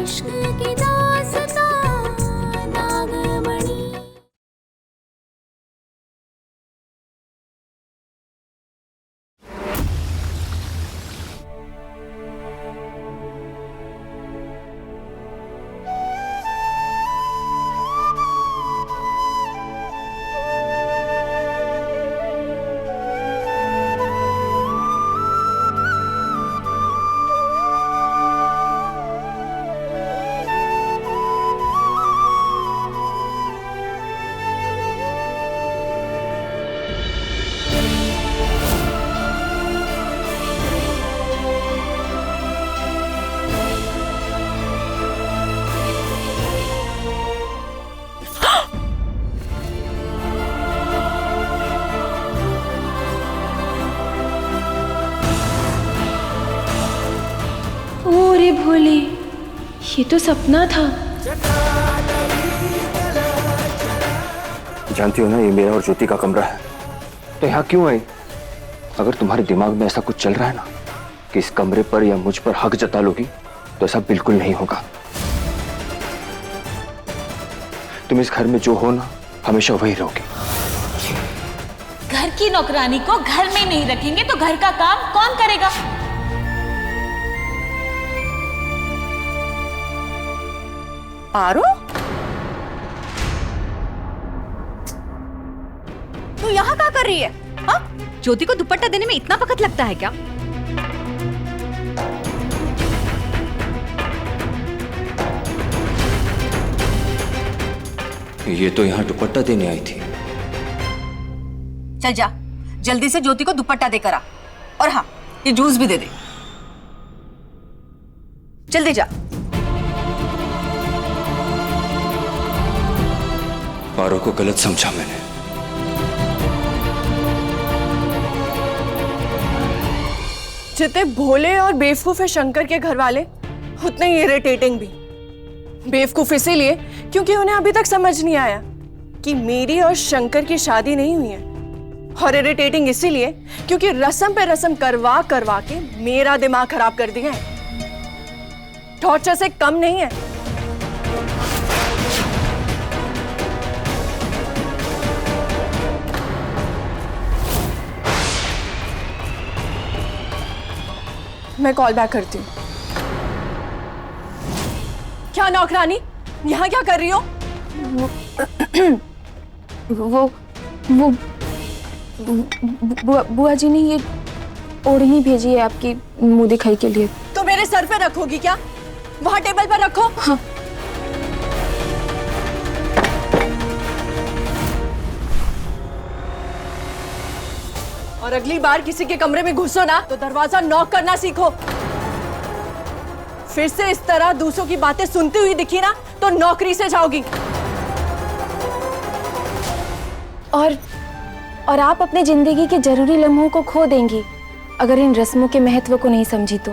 इश्क की दास्तां नागमणि। अरे भोले, ये तो सपना था। जानती हो ना, ये मेरा और ज्योति का कमरा है। तो यहाँ क्यों आई? अगर तुम्हारे दिमाग में ऐसा कुछ चल रहा है ना कि इस कमरे पर या मुझ पर हक जता लोगी, तो ऐसा बिल्कुल नहीं होगा। तुम इस घर में जो हो ना, हमेशा वही रहोगे। घर की नौकरानी को घर में नहीं रखेंगे तो घर का काम कौन करेगा? पारो, तू यहाँ क्या कर रही है? हाँ? ज्योति को दुपट्टा देने में इतना वक्त लगता है क्या? ये तो यहाँ दुपट्टा देने आई थी। चल जा, जल्दी से ज्योति को दुपट्टा देकर आ। और हाँ, ये जूस भी दे दे। जल्दी जा। पारो को गलत समझा मैंने। जितने भोले और बेवकूफ है शंकर के घर वाले, उतने ही इरिटेटिंग भी। बेवकूफ इसीलिए क्योंकि उन्हें अभी तक समझ नहीं आया कि मेरी और शंकर की शादी नहीं हुई है, और इरिटेटिंग इसीलिए क्योंकि रस्म पे रस्म करवा करवा के मेरा दिमाग खराब कर दिया है। टॉर्चर से कम नहीं है। मैं कॉल बैक करती हूँ। क्या नौकरानी, यहाँ क्या कर रही हो? वो बुआ जी ने ये ओढ़नी भेजी है आपकी मुंह दिखाई के लिए। तो मेरे सर पे रखोगी क्या? वहाँ टेबल पर रखो। हाँ। और अगली बार किसी के कमरे में घुसो ना तो दरवाजा नॉक करना सीखो। फिर से इस तरह दूसरों की बातें सुनती हुई दिखी ना तो नौकरी से जाओगी। और आप अपनी जिंदगी के जरूरी लम्हों को खो देंगी अगर इन रस्मों के महत्व को नहीं समझी तो।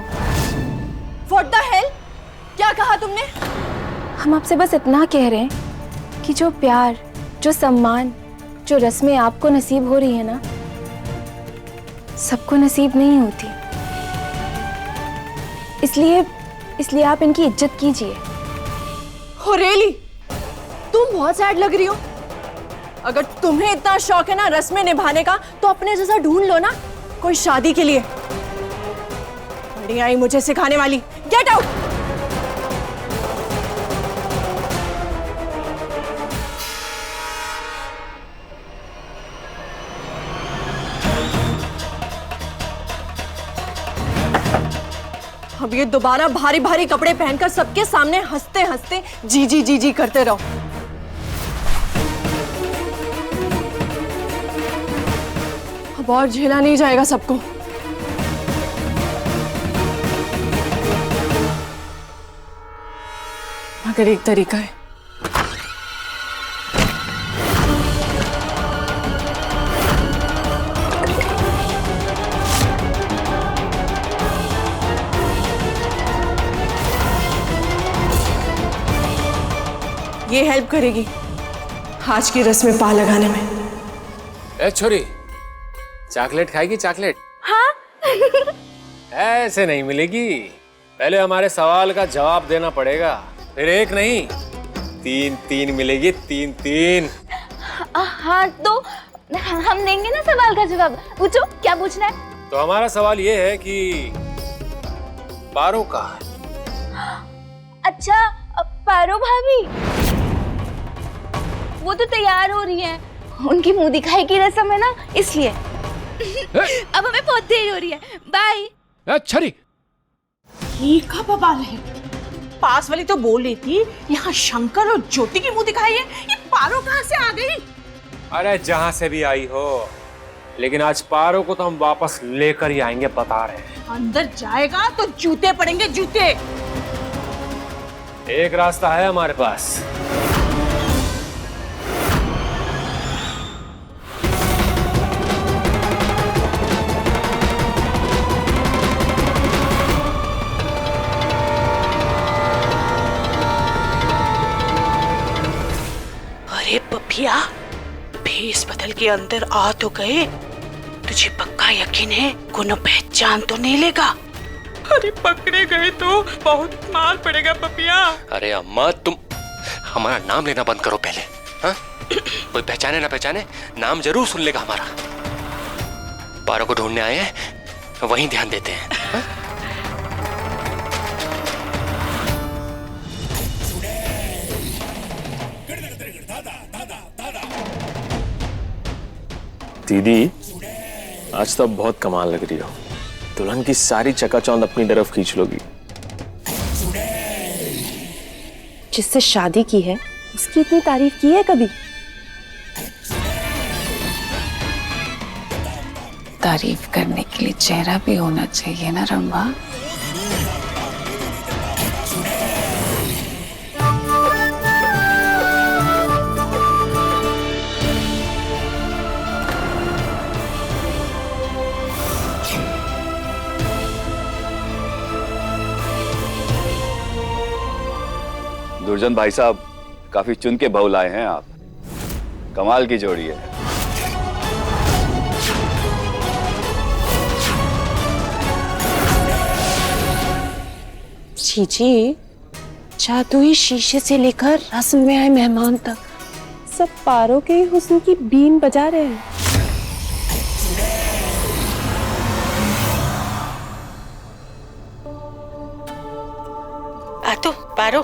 What the hell? क्या कहा तुमने? हम आपसे बस इतना कह रहे हैं कि जो प्यार, जो सम्मान, जो रस्में आपको नसीब हो रही है ना, सबको नसीब नहीं होती। इसलिए आप इनकी इज्जत कीजिए। हो रियली? तुम बहुत सैड लग रही हो। अगर तुम्हें इतना शौक है ना रस्में निभाने का, तो अपने जैसा ढूंढ लो ना कोई शादी के लिए। बड़ी आई मुझे सिखाने वाली। Get out. अब ये दोबारा भारी भारी कपड़े पहनकर सबके सामने हंसते हंसते जी जी जी जी करते रहो। अब और झेला नहीं जाएगा सबको। मगर एक तरीका है। ये हेल्प करेगी आज की रस्म में पा लगाने में। ए छोरी, चॉकलेट खाएगी? चॉकलेट? हाँ। ऐसे नहीं मिलेगी, पहले हमारे सवाल का जवाब देना पड़ेगा, फिर एक नहीं तीन तीन मिलेगी, तीन तीन। हाँ तो हम देंगे ना सवाल का जवाब। पूछो क्या पूछना है। तो हमारा सवाल ये है कि पारो कहाँ है? अच्छा पारो भाभी, वो तो तैयार हो रही है, उनकी मुंह दिखाई की रस्म है ना, इसलिए। अब हमें बहुत देर हो रही है, बाय। छरी ये का बवाल है? पास वाली तो बोल रही थी यहाँ शंकर और ज्योति की मुंह दिखाई है, ये पारो कहाँ से आ गई? अरे जहां से भी आई हो, लेकिन आज पारो को तो हम वापस लेकर ही आएंगे, बता रहे हैं। अंदर जाएगा तो जूते पड़ेंगे, जूते। एक रास्ता है हमारे पास। अरे पपिया, भेस बदल के अंदर आ तो गए, तुझे पक्का यकीन है कोनो पहचान तो नहीं लेगा? अरे पकड़े गए तो बहुत मार पड़ेगा पपिया। अरे अम्मा, तुम हमारा नाम लेना बंद करो पहले। हाँ? कोई पहचाने ना पहचाने, नाम जरूर सुन लेगा हमारा। पारो को ढूंढने आए हैं, वहीं ध्यान देते हैं। हाँ? दीदी, आज तो अब बहुत कमाल लग रही हो। दुल्हन की सारी चकाचौंध अपनी तरफ खींच लोगी। जिससे शादी की है उसकी इतनी तारीफ की है कभी? तारीफ करने के लिए चेहरा भी होना चाहिए ना रंभा। दुर्जन भाई साहब, काफी चुन के बहू लाए हैं आप। कमाल की जोड़ी है। जी, जादुई शीशे से लेकर रस्म में आए मेहमान तक सब पारों के ही हुस्न की बीन बजा रहे हैं। आ तो पारो।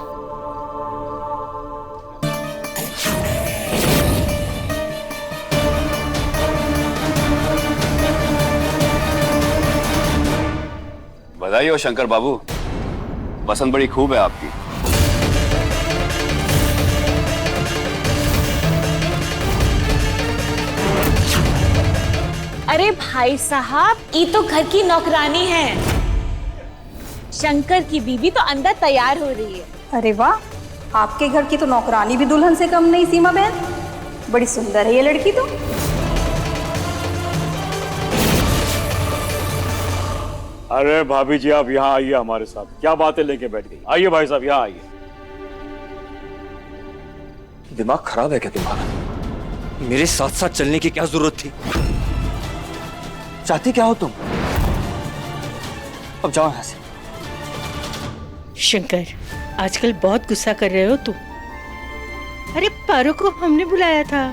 बधाई हो शंकर बाबू, पसंद बड़ी खूब है आपकी। अरे भाई साहब, ये तो घर की नौकरानी है। शंकर की बीबी तो अंदर तैयार हो रही है। अरे वाह, आपके घर की तो नौकरानी भी दुल्हन से कम नहीं सीमा बहन। बड़ी सुंदर है ये लड़की तो। अरे भाभी जी, आप यहाँ आइए हमारे साथ। क्या बातें लेके बैठ गई? आइए भाई साहब, यहाँ आइए। दिमाग खराब है क्या तुम्हारा? मेरे साथ साथ चलने की क्या जरूरत थी? चाहती क्या हो तुम? अब जाओ यहां से। शंकर, आजकल बहुत गुस्सा कर रहे हो तुम। अरे पारो को हमने बुलाया था।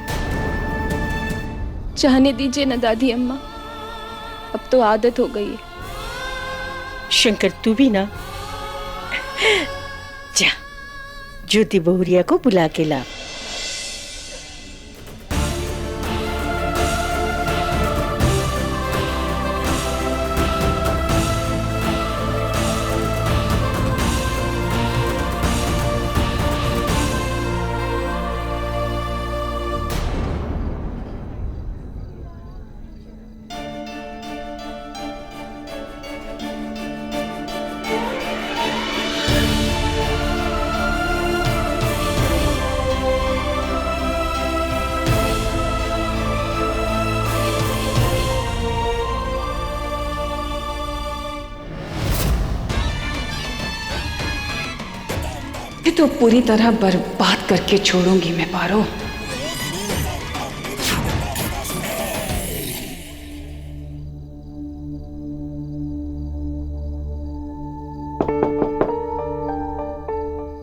जाने दीजिए ना दादी अम्मा, अब तो आदत हो गई है। शंकर तू भी ना जा, ज्योति बहुरिया को बुला के ला। तो पूरी तरह बर्बाद करके छोड़ूंगी मैं पारो।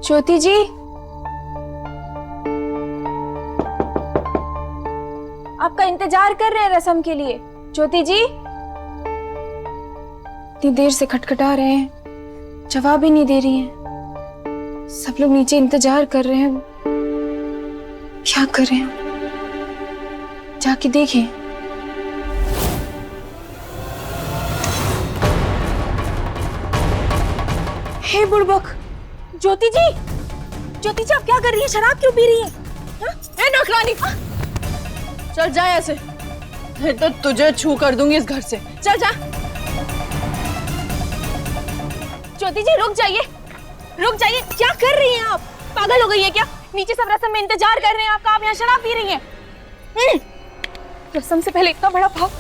ज्योति जी, आपका इंतजार कर रहे हैं रस्म के लिए। ज्योति जी, इतनी देर से खटखटा रहे हैं, जवाब ही नहीं दे रही हैं। सब लोग नीचे इंतजार कर रहे हैं। क्या कर रहे हैं? जाके देखें। हे बुड़बक, ज्योति जी, ज्योति जी आप क्या कर रही हैं? शराब क्यों पी रही हैं? ए नौकरानी, चल जा ऐसे, नहीं तो तुझे छू कर दूंगी इस घर से। चल जा। ज्योति जी रुक जाइए, रुक जाइए। क्या कर रही हैं आप? पागल हो गई है क्या? नीचे सब रस्म में इंतजार कर रहे हैं आपका, आप यहाँ शराब पी रही हैं। रस्म से पहले इतना बड़ा पाप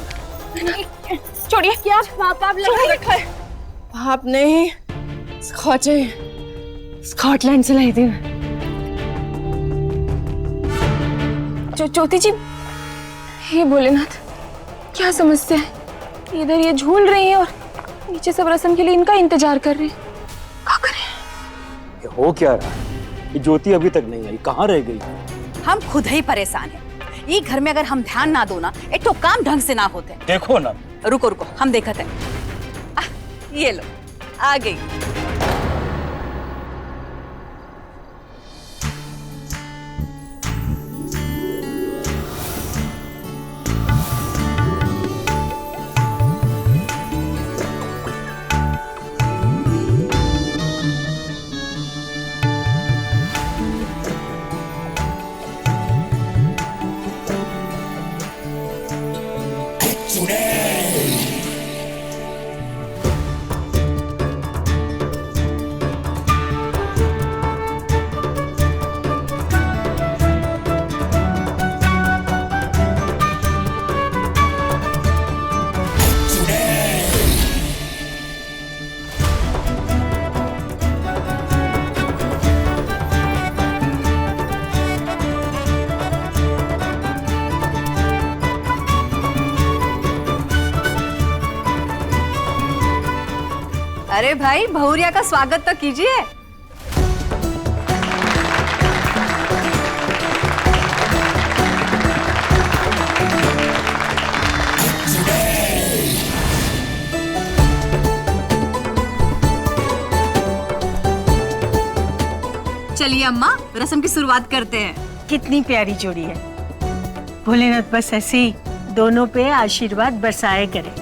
छोड़िए। क्या पाप आप लगा रखा है? पाप नहीं, खोचे स्कॉटलैंड से लाई थी। ज्योति जी, हे भोलेनाथ, क्या समस्या है? इधर ये झूल रही है और नीचे सब रस्म के लिए इनका इंतजार कर रहे हैं। क्या करें? ये हो क्या रहा है? ये ज्योति अभी तक नहीं आई, कहाँ रह गई? हम खुद ही परेशान हैं। ये घर में अगर हम ध्यान ना दो ना, एक तो काम ढंग से ना होते। देखो ना। रुको रुको, हम देखते हैं। ये लो, आ गई। अरे भाई, बहुरिया का स्वागत तो कीजिए। चलिए अम्मा, रस्म की शुरुआत करते हैं। कितनी प्यारी जोड़ी है। भोलेनाथ बस ऐसे ही दोनों पे आशीर्वाद बरसाए करे।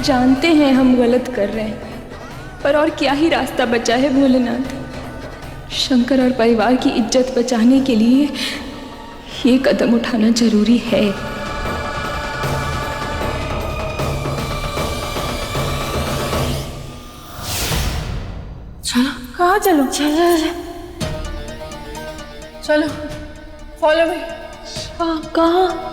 जानते हैं हम गलत कर रहे हैं, पर और क्या ही रास्ता बचा है भोलेनाथ। शंकर और परिवार की इज्जत बचाने के लिए ये कदम उठाना जरूरी है। चलो। कहाँ चलो? चलो चलो, फॉलो मी। कहाँ?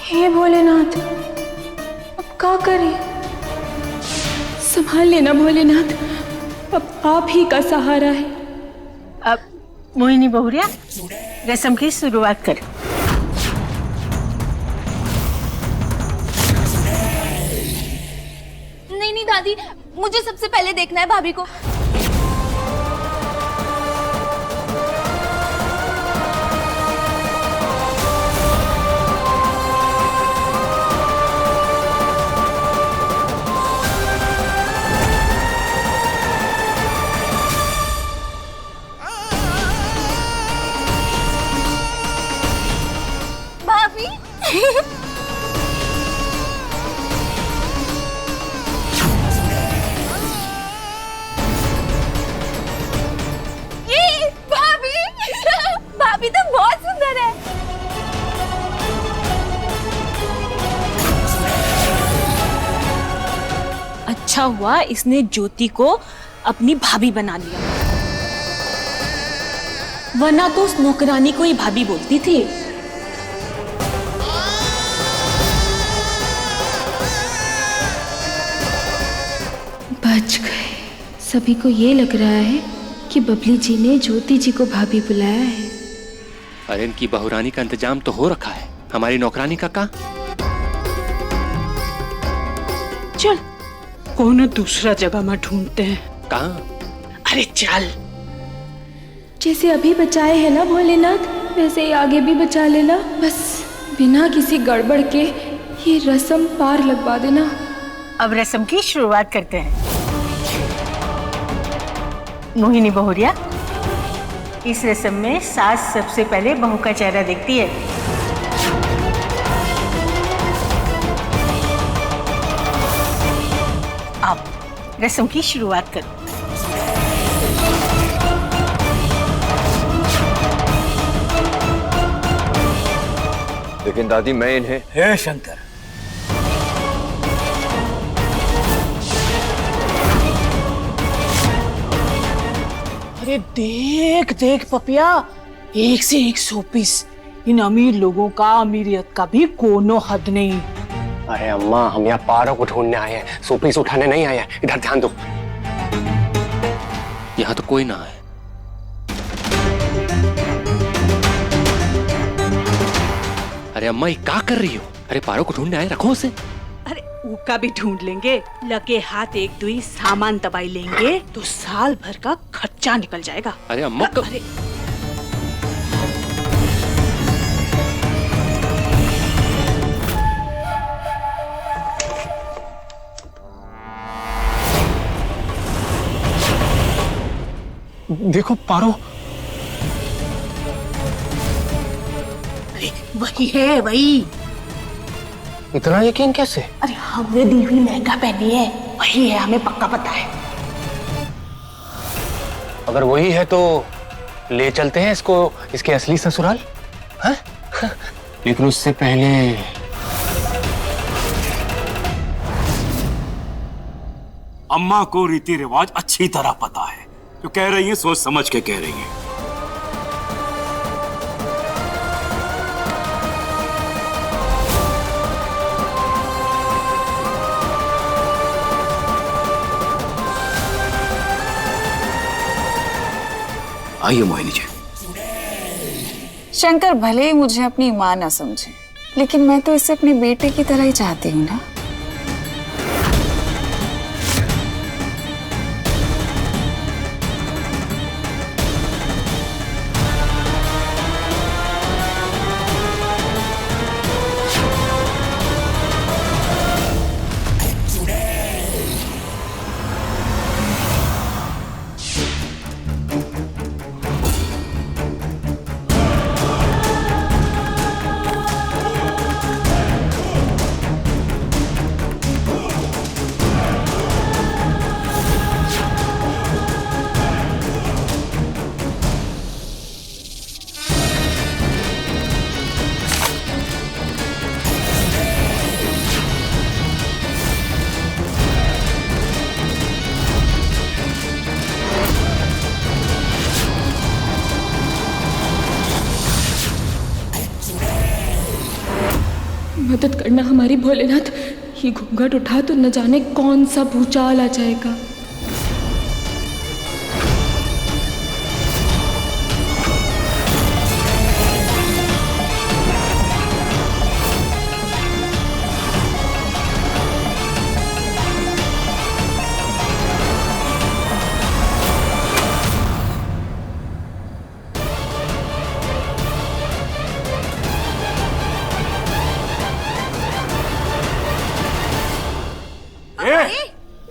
हे भोलेनाथ, अब क्या करें? संभाल लेना भोलेनाथ, अब आप ही का सहारा है। अब मोहिनी बहुरिया, रस्म की शुरुआत कर। नहीं नहीं दादी, मुझे सबसे पहले देखना है भाभी को। ये भाभी, भाभी तो बहुत सुंदर है। अच्छा हुआ इसने ज्योति को अपनी भाभी बना लिया, वरना तो उस नौकरानी को ही भाभी बोलती थी। सभी को ये लग रहा है कि बबली जी ने ज्योति जी को भाभी बुलाया है। अरे इनकी बहुरानी का इंतजाम तो हो रखा है, हमारी नौकरानी का कहाँ? चल कोनो दूसरा जगह में ढूंढते हैं। कहाँ? अरे चल। जैसे अभी बचाए है ना भोलेनाथ, वैसे ही आगे भी बचा लेना। बस बिना किसी गड़बड़ के ये रस्म पार लगवा देना। अब रस्म की शुरुआत करते हैं। मोहिनी बहुरिया, इस रस्म में सास सबसे पहले बहू का चेहरा देखती है। आप रस्म की शुरुआत करो। लेकिन दादी मैं इन्हें... हे शंकर, अरे देख देख पपिया, एक से एक शोपीस। इन अमीर लोगों का अमीरियत का भी कोनो हद नहीं। अरे अम्मा, हम यहाँ पारों को ढूंढने आए हैं, शोपीस उठाने नहीं आए हैं। इधर ध्यान दो। यहाँ तो कोई ना है। अरे अम्मा, ये क्या कर रही हो? अरे पारों को ढूंढने आए, रखो उसे। अरे उसका भी ढूंढ लेंगे, लगे हाथ एक दुई सामान दबाई लेंगे तो साल भर का खर्चा निकल जाएगा। अरे अम्मा अरे देखो पारो। अरे वही है, वही। इतना यकीन कैसे? अरे हमने दी हुई महंगा पहनी है, वही है, हमें पक्का पता है। अगर वही है तो ले चलते हैं इसको इसके असली ससुराल। हाँ? लेकिन उससे पहले अम्मा को रीति रिवाज अच्छी तरह पता है, जो कह रही हैं सोच समझ के कह रही हैं। आइए मोहिनी जी। शंकर भले ही मुझे अपनी मां ना समझे, लेकिन मैं तो इसे अपने बेटे की तरह ही चाहती हूँ ना। मदद करना हमारी भोलेनाथ। ये घूंघट उठा तो न जाने कौन सा भूचाल आ जाएगा।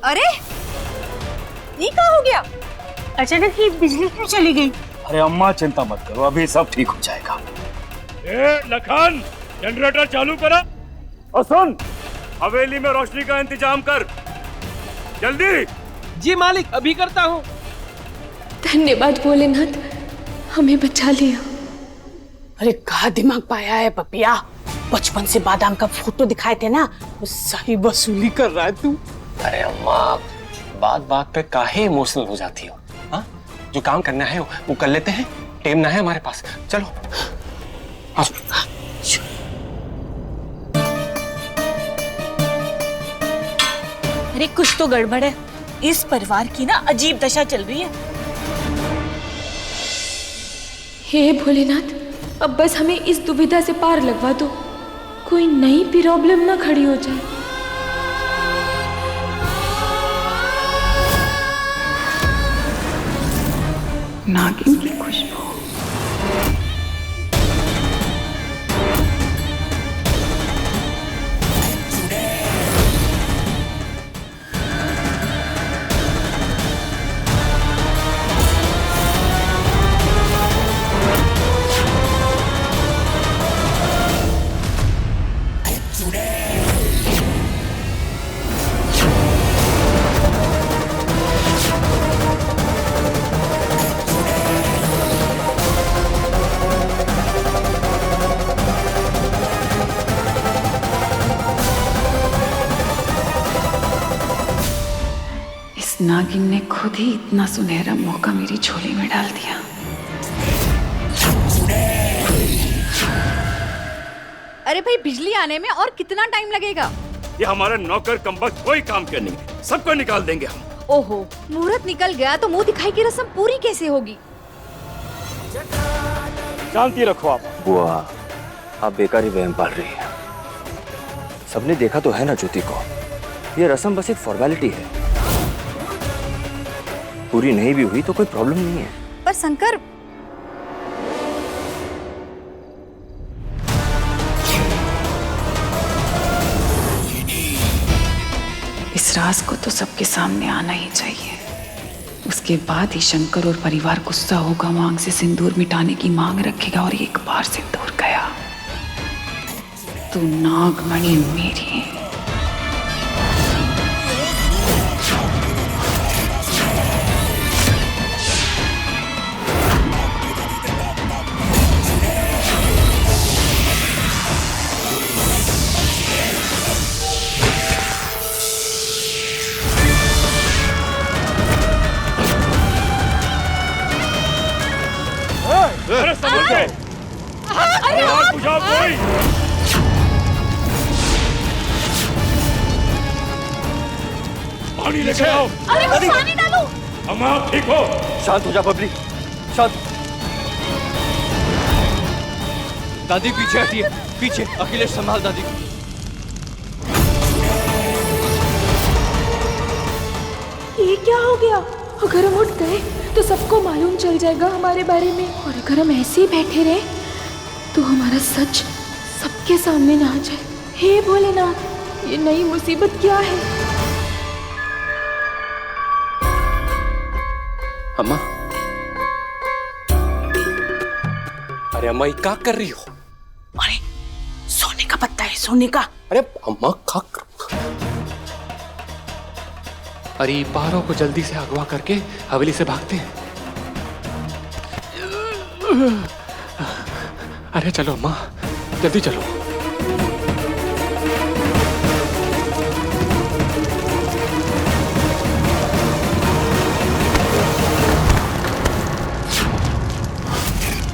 अरे ये क्या हो गया? अचानक ही बिजली क्यों चली गई? अरे अम्मा चिंता मत करो, अभी सब ठीक हो जाएगा। लखन, जनरेटर चालू करा और सुन, हवेली में रोशनी का इंतजाम कर जल्दी। जी मालिक, अभी करता हूँ। धन्यवाद भोलेनाथ, हमें बचा लिया। अरे कहा दिमाग पाया है पपिया, बचपन से बादाम का फोटो दिखाए थे ना, वो सही वसूली कर रहा है तू। अरे अम्मा, बात बात पे काहे इमोशनल हो जाती हो? हाँ, जो काम करना है वो कर लेते हैं, टेम ना है हमारे पास। चलो अरे कुछ तो गड़बड़ है। इस परिवार की ना अजीब दशा चल रही है। हे भोलेनाथ, अब बस हमें इस दुविधा से पार लगवा दो, कोई नई प्रॉब्लम ना खड़ी हो जाए। नागिन की खुशबू। नागिन ने खुद ही इतना सुनहरा मौका मेरी झोली में डाल दिया। अरे भाई, बिजली आने में और कितना टाइम लगेगा? ये हमारा नौकर कमबख्त कोई काम के नहीं, सबको निकाल देंगे हम। ओहो, मुहूर्त निकल गया तो मुंह दिखाई की रस्म पूरी कैसे होगी? शांति रखो आप। बुआ, आप बेकार ही वहम पाल रही है। सबने देखा तो है ना ज्योति को, ये रस्म बस एक फॉर्मेलिटी है, पूरी नहीं भी हुई तो कोई प्रॉब्लम नहीं है। पर शंकर, इस राज को तो सबके सामने आना ही चाहिए। उसके बाद ही शंकर और परिवार गुस्सा होगा, मांग से सिंदूर मिटाने की मांग रखेगा, और एक बार सिंदूर गया तो नागमणि मेरी है। अरे समझ गए? अरे आग बुझाओ कोई। पानी लेके आओ। अरे पानी डालो। अम्मा आप ठीक हो? शांत हो जा बबली, शांत। दादी पीछे हटिए, पीछे। अखिलेश संभाल दादी को। ये क्या हो गया? अगर हम उठ गए तो सबको मालूम चल जाएगा हमारे बारे में, और अगर हम ऐसे ही बैठे रहे तो हमारा सच सबके सामने ना आ जाए। हे भोलेनाथ, ये नई मुसीबत क्या है? अम्मा, अरे अम्मा ये क्या कर रही हो? अरे सोने का पत्ता है, सोने का। अरे अम्मा क्या कर... अरे पारों को जल्दी से अगवा करके हवेली से भागते हैं। अरे चलो अम्मा, जल्दी चलो।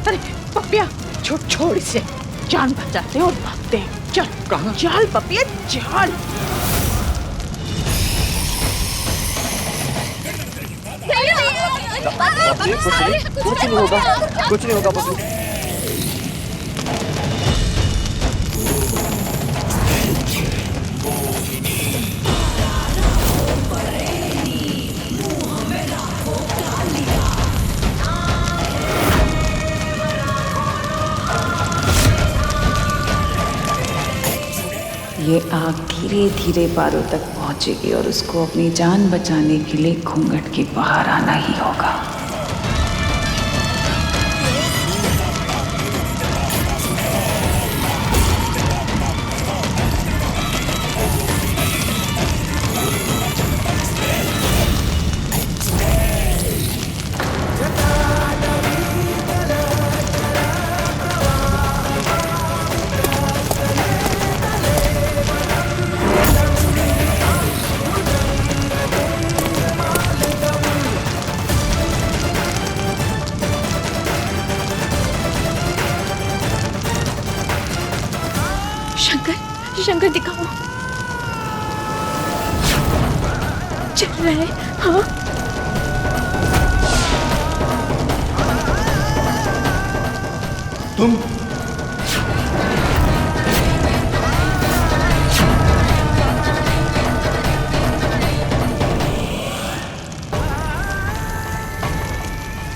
अरे पपिया, छोड़ इसे, जान बचाते और भागते हैं। चल। कहाँ? चल पपिया, चल। कुछ नहीं होगा, कुछ नहीं होगा बबली। ये आग धीरे धीरे पारों तक पहुंचेगी और उसको अपनी जान बचाने के लिए घूंघट के बाहर आना ही होगा। शंकर, शंकर दिखाओ। चल रहा है? हाँ तुम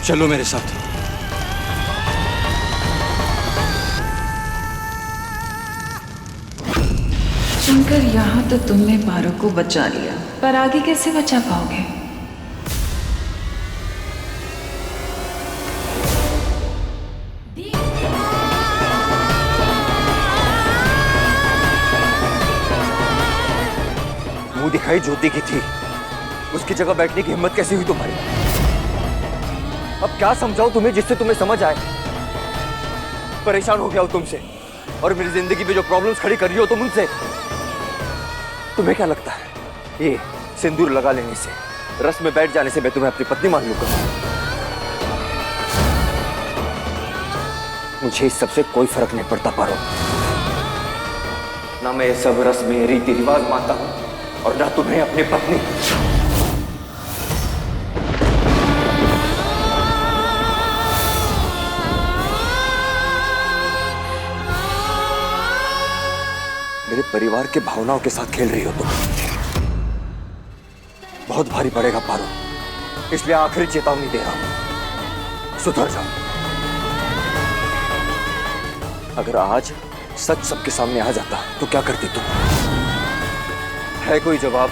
चलो मेरे साथ। शंकर, यहाँ तो तुमने पारो को बचा लिया, पर आगे कैसे बचा पाओगे? मुंह दिखाई ज्योति की थी, उसकी जगह बैठने की हिम्मत कैसी हुई तुम्हारी? अब क्या समझाऊं तुम्हें जिससे तुम्हें समझ आए? परेशान हो गया हूं तुमसे, और मेरी जिंदगी में जो प्रॉब्लम्स खड़ी कर रही हो तुम उनसे। तुम्हें क्या लगता है ये सिंदूर लगा लेने से, रस में बैठ जाने से मैं तुम्हें अपनी पत्नी मान लूंगा? मुझे इस सबसे कोई फर्क नहीं पड़ता पारो। ना मैं ये सब रस्में रीति रिवाज मानता हूं और ना तुम्हें अपनी पत्नी। मेरे परिवार के भावनाओं के साथ खेल रही हो तुम। बहुत भारी पड़ेगा पारो, इसलिए आखिरी चेतावनी दे रहा हूं, सुधर जाओ। अगर आज सच सबके सामने आ जाता तो क्या करती तुम? है कोई जवाब?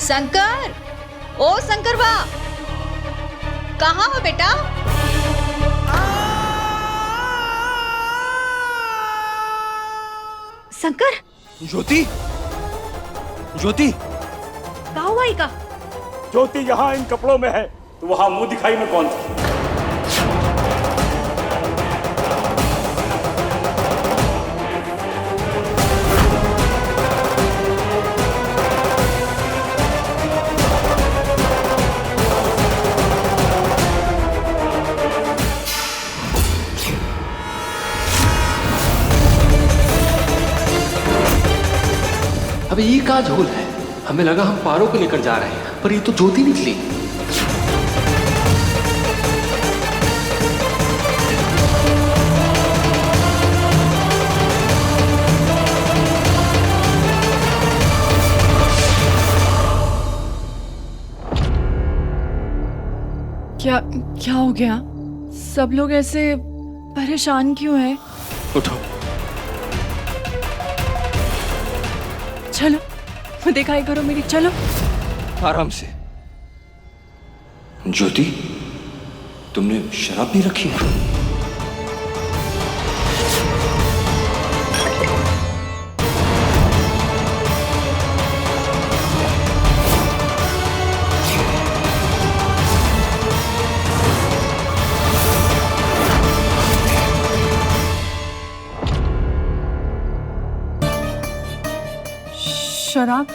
शंकर, ओ शंकर बा, कहाँ हो बेटा? शंकर, ज्योति, ज्योति, कहाँ हुआ का? ज्योति यहाँ इन कपड़ों में है, तो वहां मुंह दिखाई में कौन था? अबे ये का झोल है? हमें लगा हम पारो को लेकर जा रहे हैं, पर ये तो ज्योति निकली। क्या हो गया? सब लोग ऐसे परेशान क्यों हैं? उठो। चलो दिखाई करो मेरी, चलो। आराम से। ज्योति, तुमने शराब भी रखी है? शराब?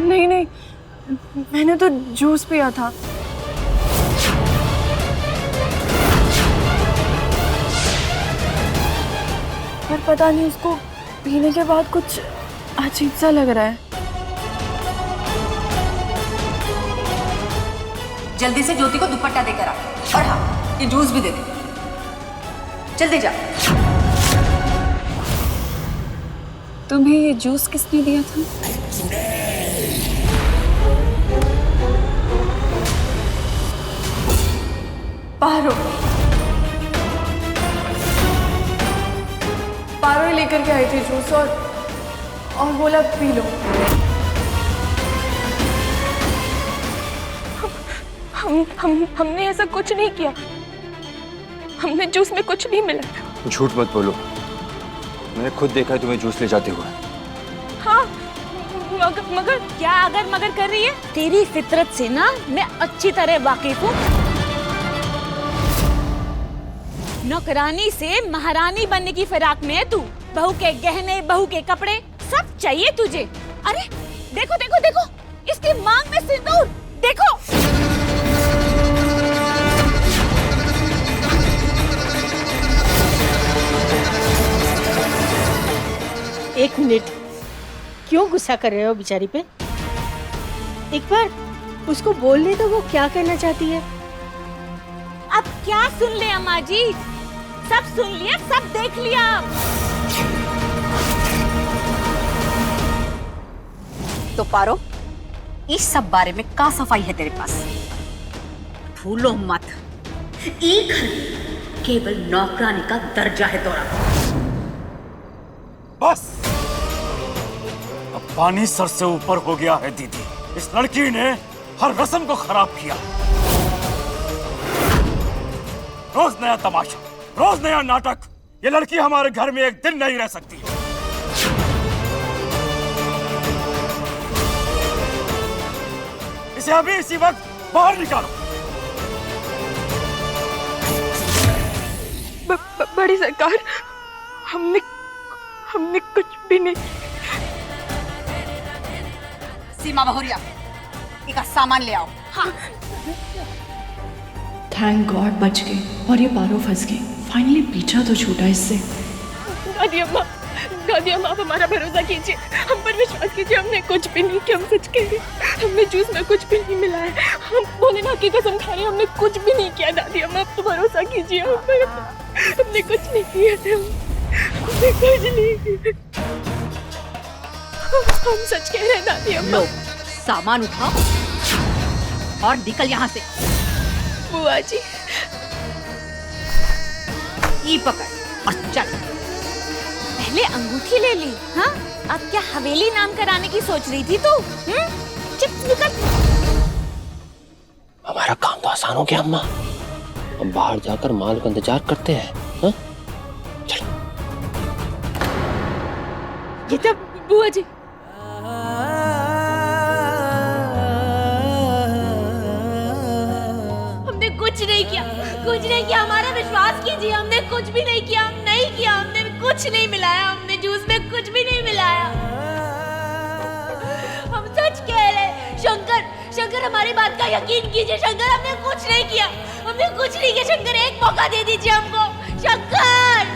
नहीं, मैंने तो जूस पिया था। पर पता नहीं, उसको पीने के बाद कुछ अजीब सा लग रहा है। जल्दी से ज्योति को दुपट्टा देकर आ, और हाँ, ये जूस भी दे दे। जल्दी जा। तुम्हें ये जूस किसने दिया था? पारो ही लेकर के आई थी जूस, और बोला पी लो। हमने ऐसा कुछ नहीं किया, हमने जूस में कुछ नहीं मिला। झूठ मत बोलो, मैंने खुद देखा है तुम्हें जूस ले जाते हुए। हाँ, मगर क्या अगर मगर कर रही है? तेरी फितरत से ना मैं अच्छी तरह वाकिफ हूँ। नौकरानी से महारानी बनने की फिराक में है तू। बहू के गहने, बहू के कपड़े सब चाहिए तुझे। अरे देखो देखो देखो, इसकी मांग में सिंदूर देखो। एक मिनट, क्यों गुस्सा कर रहे हो बेचारी पे? एक बार उसको बोलने तो, वो क्या कहना चाहती है। अब क्या सुन ले अम्मा जी, सब सुन लिया, सब देख लिया। तो पारो, इस सब बारे में का सफाई है तेरे पास? भूलो मत, एक घर में केवल नौकरानी का दर्जा है तोरा। बस अब पानी सर से ऊपर हो गया है दीदी। इस लड़की ने हर रस्म को खराब किया। रोज नया तमाशा, रोज नया नाटक। ये लड़की हमारे घर में एक दिन नहीं रह सकती। इसे अभी इसी वक्त बाहर निकालो। बड़ी सरकार, हमने कुछ भी नहीं। सीमा बहुरिया, इसका सामान ले आओ। हाँ। थैंक गॉड बच गए, और ये पारो फंस गई। फाइनली पीछा तो छूटा इससे। दादी अम्मा, आप हमारा भरोसा कीजिए, हम पर विश्वास कीजिए, हमने कुछ भी नहीं किया। हम सच कह रहे हैं, हमने जूस में कुछ भी नहीं मिलाया। हम भोलेनाथ की कसम खा रहे हैं, हमने कुछ भी नहीं किया। दादी अम्मा, आप तो भरोसा कीजिए हम पर। हमने कुछ नहीं किया था, हमने कुछ नहीं किया। हम सच कह रहे हैं दादी अम्मा। लो, सामान उठाओ और निकल यहाँ से। बुआ जी, ये पकड़ और चल। पहले अंगूठी ले ली, हाँ? अब क्या हवेली नाम कराने की सोच रही थी तू? चिप निकल। हमारा काम तो आसान हो गया अम्मा। हम बाहर जाकर माल का इंतजार करते हैं। हाँ? चलो। ये तब बुआ जी, हमने कुछ नहीं किया, कुछ नहीं किया। हमारा विश्वास कीजिए, हमने कुछ भी नहीं किया। हम नहीं किया, हमने कुछ नहीं मिलाया। हमने जूस में कुछ भी नहीं मिलाया। हम सच कह रहे। शंकर, हमारी बात का यकीन कीजिए। शंकर, हमने कुछ नहीं किया, हमने कुछ नहीं किया। शंकर, एक मौका दे दीजिए हमको। शंकर,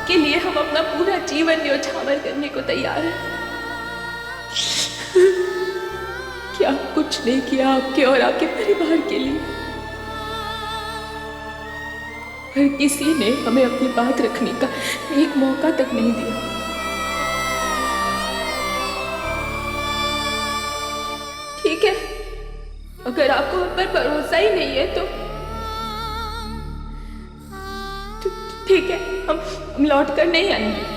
आपके लिए हम अपना पूरा जीवन न्योछावर करने को तैयार हैं। क्या कुछ नहीं किया आपके और आपके परिवार के लिए, पर किसी ने हमें अपनी बात रखने का एक मौका तक नहीं दिया। ठीक है, अगर आपको हम पर भरोसा ही नहीं है तो ठीक है, हम लौट कर नहीं आएंगे।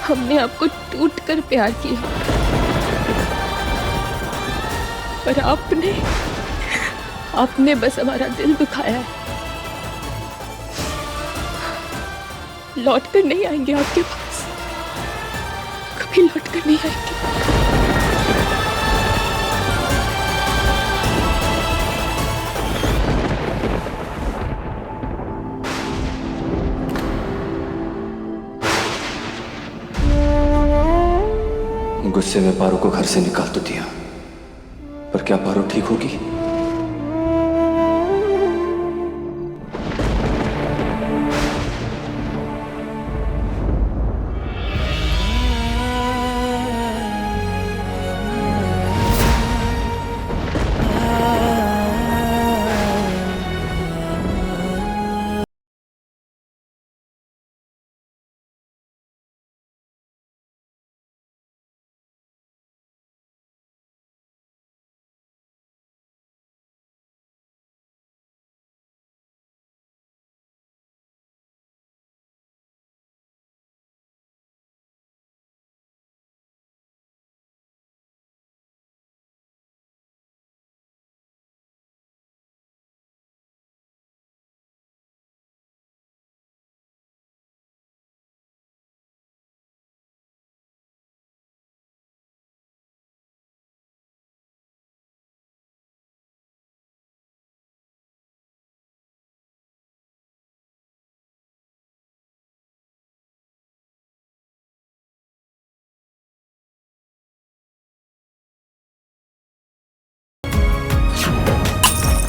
हमने आपको टूट कर प्यार किया, पर आपने बस हमारा दिल दुखाया है। लौट कर नहीं आएंगे आपके पास, कभी लौट कर नहीं आएंगे। गुस्से में पारो को घर से निकाल तो दिया, पर क्या पारो ठीक होगी?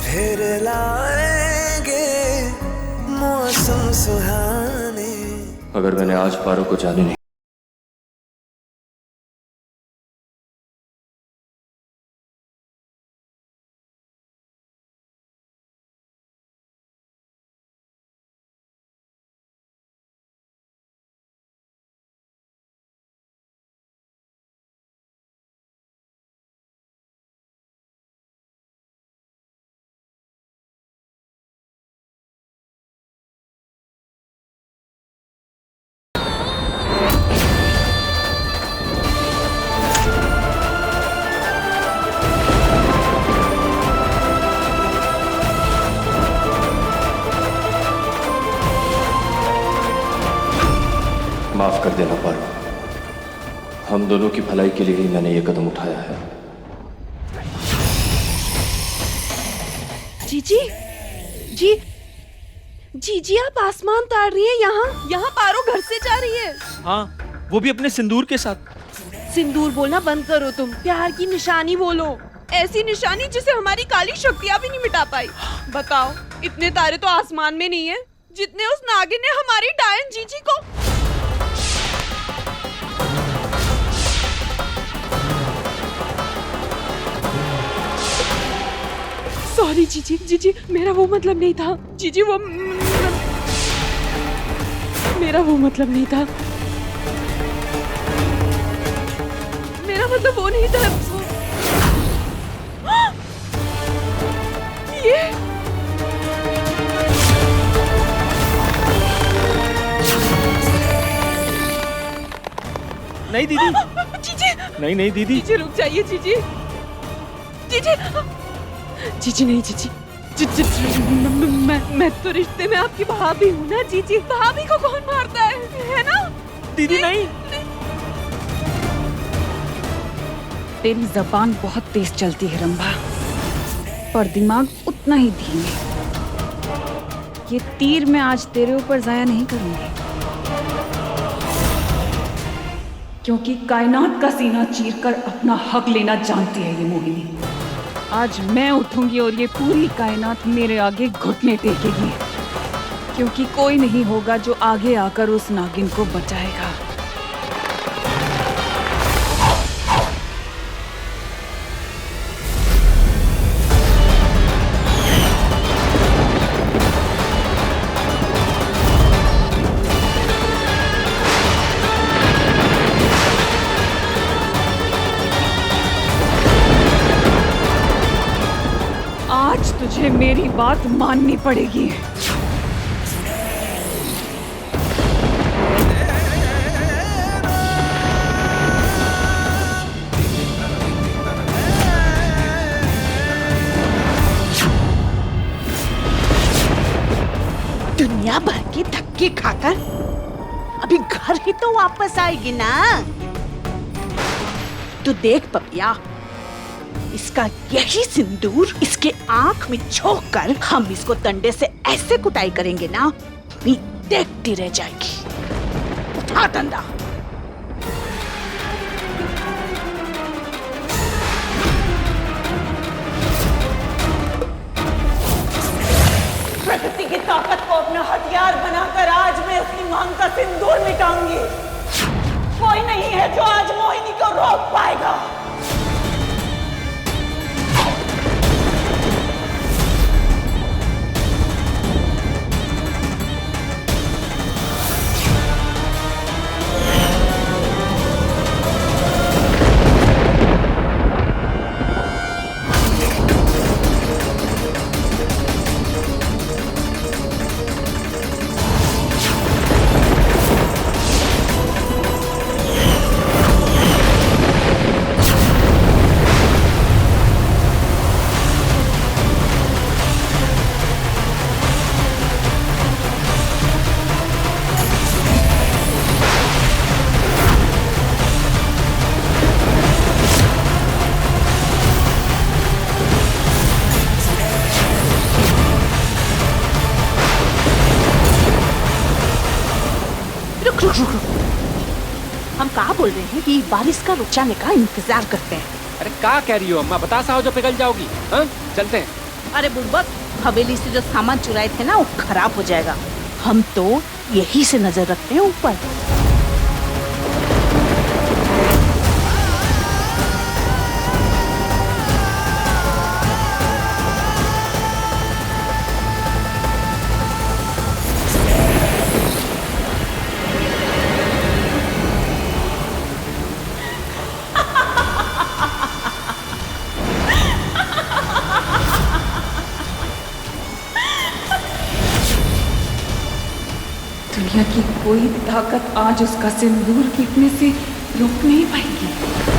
फिर लाएंगे मौसम सुहाने। अगर मैंने आज पारो को जाने नहीं माफ कर देना पारो, हम दोनों की भलाई के लिए ही मैंने ये कदम उठाया है। जीजी जी जीजी आप आसमान ताड़ रही है। यहाँ पारो घर से जा रही है। हाँ, वो भी अपने सिंदूर के साथ। सिंदूर बोलना बंद करो तुम, प्यार की निशानी बोलो। ऐसी निशानी जिसे हमारी काली शक्तियाँ भी नहीं मिटा पाई। बताओ, इतने तारे तो आसमान में नहीं है जितने उस नागिन ने हमारी डायन जीजी को। सॉरी जीजी, जीजी मेरा वो मतलब नहीं था। जीजी वो मेरा वो मतलब नहीं था। मेरा मतलब वो नहीं था। ये नहीं दीदी, जीजी नहीं दीदी, जीजी रुक जाइए। जीजी जीजी जीजी नहीं जीजी, मैं तो रिश्ते में आपकी भाभी हूँ ना जीजी। भाभी को कौन मारता है ना? दीदी नहीं। तेरी जबान बहुत तेज चलती है रंभा, पर दिमाग उतना ही धीमे। ये तीर मैं आज तेरे ऊपर जाया नहीं करूंगी, क्योंकि कायनात का सीना चीरकर अपना हक लेना जानती है ये मोहिनी। आज मैं उठूंगी और ये पूरी कायनात मेरे आगे घुटने टेकेगी, क्योंकि कोई नहीं होगा जो आगे आकर उस नागिन को बचाएगा। आज तुझे मेरी बात माननी पड़ेगी। दुनिया भर के धक्के खाकर अभी घर ही तो वापस आएगी ना। तू देख पपिया, इसका यही सिंदूर इसके आंख में झोंक कर हम इसको डंडे से ऐसे कुटाई करेंगे ना, देखती रह जाएगी। उठा डंडा। प्रकृति की ताकत को अपना हथियार बनाकर आज मैं उसकी मांग का सिंदूर मिटाऊंगी। कोई नहीं है जो आज मोहिनी को रोक पाएगा। हम कहाँ बोल रहे हैं कि बारिश का रुक जाने का इंतजार करते हैं। अरे क्या कह रही हो अम्मा, बतासा हो जो पिघल जाओगी। हाँ चलते हैं। अरे बुड़बक, हवेली से जो सामान चुराए थे ना वो खराब हो जाएगा। हम तो यही से नजर रखते हैं ऊपर। दुनिया की कोई ताकत आज उसका सिंदूर पीटने से रोक नहीं पाएगी।